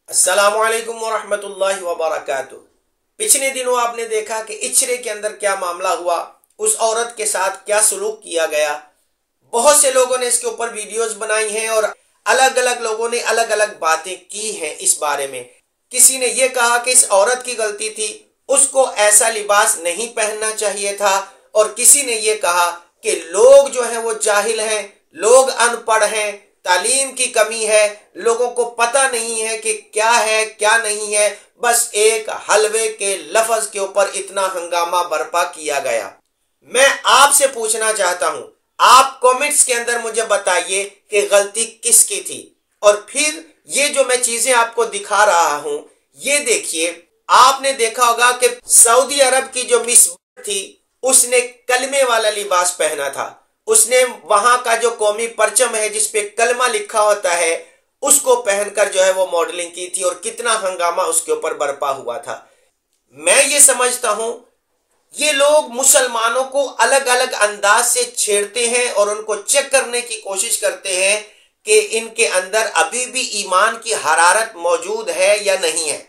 अस्सलाम वालेकुम वरहमतुल्लाहि वबरकातुह। पिछले दिनों आपने देखा कि इचरे के अंदर क्या मामला हुआ, उस औरत के साथ क्या सलूक किया गया। बहुत से लोगों ने इसके ऊपर वीडियोस बनाई हैं और अलग अलग लोगों ने अलग अलग बातें की हैं इस बारे में। किसी ने यह कहा कि इस औरत की गलती थी, उसको ऐसा लिबास नहीं पहनना चाहिए था, और किसी ने यह कहा कि लोग जो हैं वो जाहिल हैं, लोग अनपढ़ हैं, तालीम की कमी है, लोगों को पता नहीं है कि क्या है क्या नहीं है। बस एक हलवे के लफ्ज के ऊपर इतना हंगामा बर्पा किया गया। मैं आपसे पूछना चाहता हूं, आप कमेंट्स के अंदर मुझे बताइए कि गलती किसकी थी। और फिर ये जो मैं चीजें आपको दिखा रहा हूं, ये देखिए, आपने देखा होगा कि सऊदी अरब की जो मिस थी, उसने कलमे वाला लिबास पहना था। उसने वहां का जो कौमी परचम है जिसपे कलमा लिखा होता है, उसको पहनकर जो है वो मॉडलिंग की थी, और कितना हंगामा उसके ऊपर बर्पा हुआ था। मैं ये समझता हूं, ये लोग मुसलमानों को अलग अलग अंदाज से छेड़ते हैं और उनको चेक करने की कोशिश करते हैं कि इनके अंदर अभी भी ईमान की हरारत मौजूद है या नहीं है।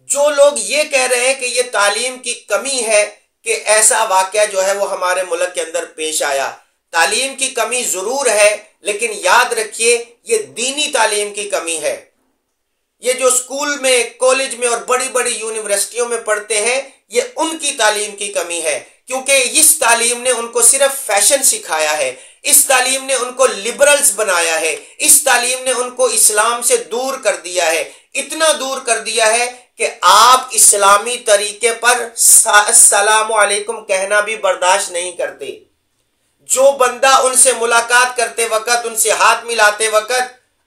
जो लोग ये कह रहे हैं कि ये तालीम की कमी है कि ऐसा वाकया जो है वो हमारे मुल्क के अंदर पेश आया, तालीम की कमी जरूर है, लेकिन याद रखिए ये दीनी तालीम की कमी है। ये जो स्कूल में, कॉलेज में और बड़ी बड़ी यूनिवर्सिटियों में पढ़ते हैं, ये उनकी तालीम की कमी है, क्योंकि इस तालीम ने उनको सिर्फ फैशन सिखाया है, इस तालीम ने उनको लिबरल्स बनाया है, इस तालीम ने उनको इस्लाम से दूर कर दिया है, इतना दूर कर दिया है कि आप इस्लामी तरीके पर अस्सलामु अलैकुम कहना भी बर्दाश्त नहीं करते। जो बंदा उनसे मुलाकात करते वक्त, उनसे हाथ मिलाते वक्त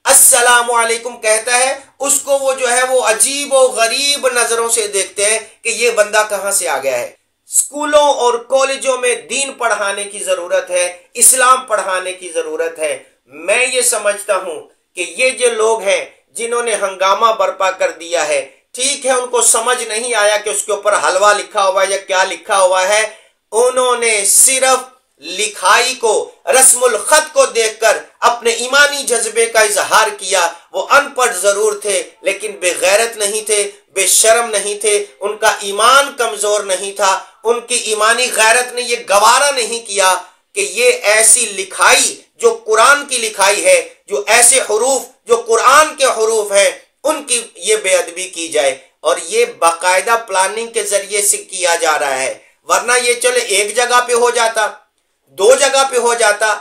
अस्सलामु अलैकुम कहता है, उसको वो जो है वो अजीब और गरीब नजरों से देखते हैं कि ये बंदा कहां से आ गया है। स्कूलों और कॉलेजों में दीन पढ़ाने की जरूरत है, इस्लाम पढ़ाने की जरूरत है। मैं ये समझता हूं कि ये जो लोग हैं जिन्होंने हंगामा बर्पा कर दिया है, ठीक है, उनको समझ नहीं आया कि उसके ऊपर हलवा लिखा हुआ है या क्या लिखा हुआ है। उन्होंने सिर्फ लिखाई को, रस्मुल खत को देखकर अपने ईमानी जज्बे का इजहार किया। वो अनपढ़ जरूर थे, लेकिन बेगैरत नहीं थे, बेशर्म नहीं थे, उनका ईमान कमजोर नहीं था। उनकी ईमानी गैरत ने ये गवारा नहीं किया कि ये ऐसी लिखाई जो कुरान की लिखाई है, जो ऐसे हुरूफ जो कुरान के हुरूफ हैं, उनकी ये बेअदबी की जाए। और ये बाकायदा प्लानिंग के जरिए से किया जा रहा है, वरना ये चले एक जगह पे हो जाता, दो जगह पे हो जाता।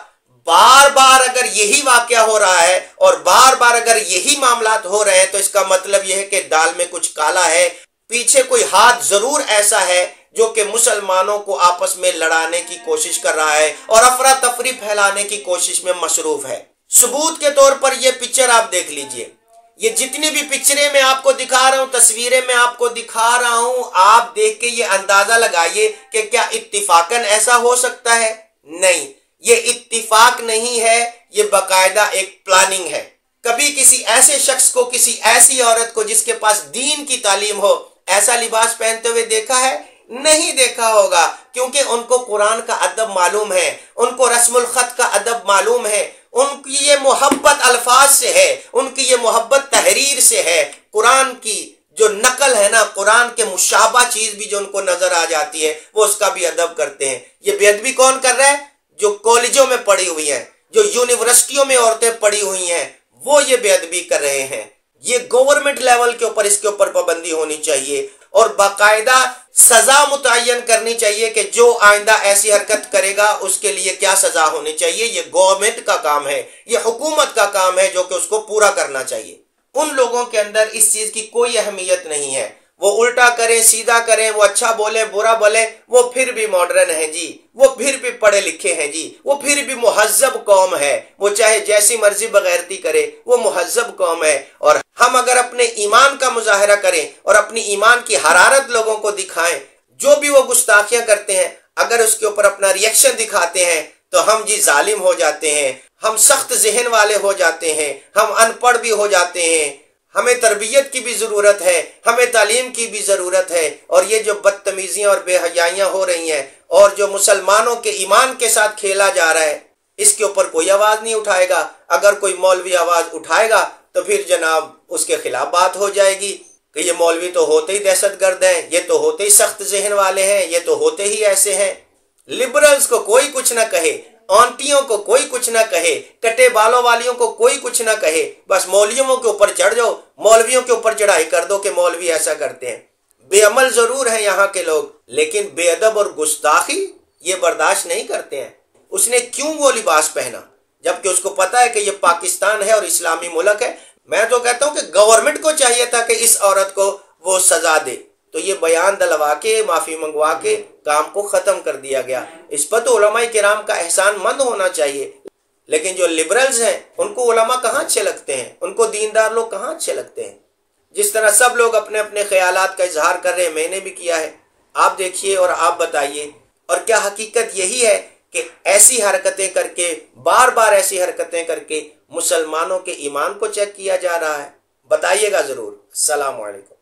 बार बार अगर यही वाकया हो रहा है और बार बार अगर यही मामलात हो रहे हैं, तो इसका मतलब यह है कि दाल में कुछ काला है, पीछे कोई हाथ जरूर ऐसा है जो कि मुसलमानों को आपस में लड़ाने की कोशिश कर रहा है और अफरा तफरी फैलाने की कोशिश में मशरूफ है। सबूत के तौर पर यह पिक्चर आप देख लीजिए, ये जितनी भी पिक्चरें मैं आपको दिखा रहा हूं, तस्वीरें मैं आपको दिखा रहा हूं, आप देख के ये अंदाजा लगाइए कि क्या इत्तिफाकन ऐसा हो सकता है? नहीं, ये इत्तिफाक नहीं है, ये बाकायदा एक प्लानिंग है। कभी किसी ऐसे शख्स को, किसी ऐसी औरत को जिसके पास दीन की तालीम हो, ऐसा लिबास पहनते हुए देखा है? नहीं देखा होगा, क्योंकि उनको कुरान का अदब मालूम है, उनको रस्मुल खत का अदब मालूम है, उनकी ये मोहब्बत अल्फाज से है, उनकी ये मोहब्बत तहरीर से है। कुरान की जो नकल है ना, कुरान के मुशाबा चीज भी जो उनको नजर आ जाती है, वो उसका भी अदब करते हैं। ये बेअदबी कौन कर रहा है? जो कॉलेजों में पढ़ी हुई हैं, जो यूनिवर्सिटियों में औरतें पढ़ी हुई हैं, वो ये बेअदबी कर रहे हैं। ये गवर्नमेंट लेवल के ऊपर इसके ऊपर पाबंदी होनी चाहिए और बाकायदा सजा मुतय्यन करनी चाहिए कि जो आइंदा ऐसी हरकत करेगा उसके लिए क्या सजा होनी चाहिए। ये गवर्नमेंट का काम है, ये हुकूमत का काम है, जो कि उसको पूरा करना चाहिए। उन लोगों के अंदर इस चीज की कोई अहमियत नहीं है, वो उल्टा करें सीधा करें, वो अच्छा बोले बुरा बोले, वो फिर भी मॉडर्न है जी, वो फिर भी पढ़े लिखे हैं जी, वो फिर भी मुहज्जब कौम है। वो चाहे जैसी मर्जी बगैरती करे, वो मुहज्जब कौम है। और हम अगर अपने ईमान का मुजाहरा करें और अपनी ईमान की हरारत लोगों को दिखाएं, जो भी वो गुस्ताखियां करते हैं, अगर उसके ऊपर अपना रिएक्शन दिखाते हैं, तो हम जी जालिम हो जाते हैं, हम सख्त जहन वाले हो जाते हैं, हम अनपढ़ भी हो जाते हैं। हमें तरबियत की भी जरूरत है, हमें तालीम की भी जरूरत है। और ये जो बदतमीजियां और बेहयाइयां हो रही हैं और जो मुसलमानों के ईमान के साथ खेला जा रहा है, इसके ऊपर कोई आवाज नहीं उठाएगा। अगर कोई मौलवी आवाज उठाएगा تو پھر جناب اس کے خلاف بات ہو جائے گی کہ یہ مولوی تو ہوتے ہی دہشت گرد ہیں، یہ تو ہوتے ہی سخت ذہن والے ہیں، یہ تو ہوتے ہی ایسے ہیں۔ لبرلز کو کوئی کچھ نہ کہے، آنٹیوں کو کوئی کچھ نہ کہے، کٹے بالوں والیوں کو کوئی کچھ نہ کہے، بس مولویوں کے اوپر چڑھ جاؤ، مولویوں کے اوپر چڑھائی کر دو کہ مولوی ایسا کرتے ہیں۔ بے عمل ضرور ہیں یہاں کے لوگ، لیکن بے ادب اور گستاخی یہ برداشت نہیں کرتے ہیں۔ اس نے کیوں وہ لباس پہنا جبکہ اس کو پتا ہے کہ یہ پاکستان ہے اور اسلامی ملک ہے؟ میں تو کہتا ہوں کہ گورنمنٹ کو چاہیے تھا کہ اس عورت کو وہ سزا دے، تو یہ بیان دلوا کے معافی منگوا کے کام کو ختم کر دیا گیا۔ اس پر تو علماء کرام کا احسان مند ہونا چاہیے، لیکن جو لبرلز ہیں ان کو علماء کہاں اچھے لگتے ہیں، ان کو دیندار لوگ کہاں اچھے لگتے ہیں۔ جس طرح سب لوگ اپنے اپنے خیالات کا اظہار کر رہے ہیں، میں نے بھی کیا ہے، آپ دیکھیے اور آپ بتائیے۔ اور کیا حقیقت یہی ہے کہ ایسی حرکتیں کر کے، بار بار ایسی حرکتیں کر کے مسلمانوں کے ایمان کو چیک کیا جا رہا ہے؟ بتائیے گا ضرور۔ السلام علیکم۔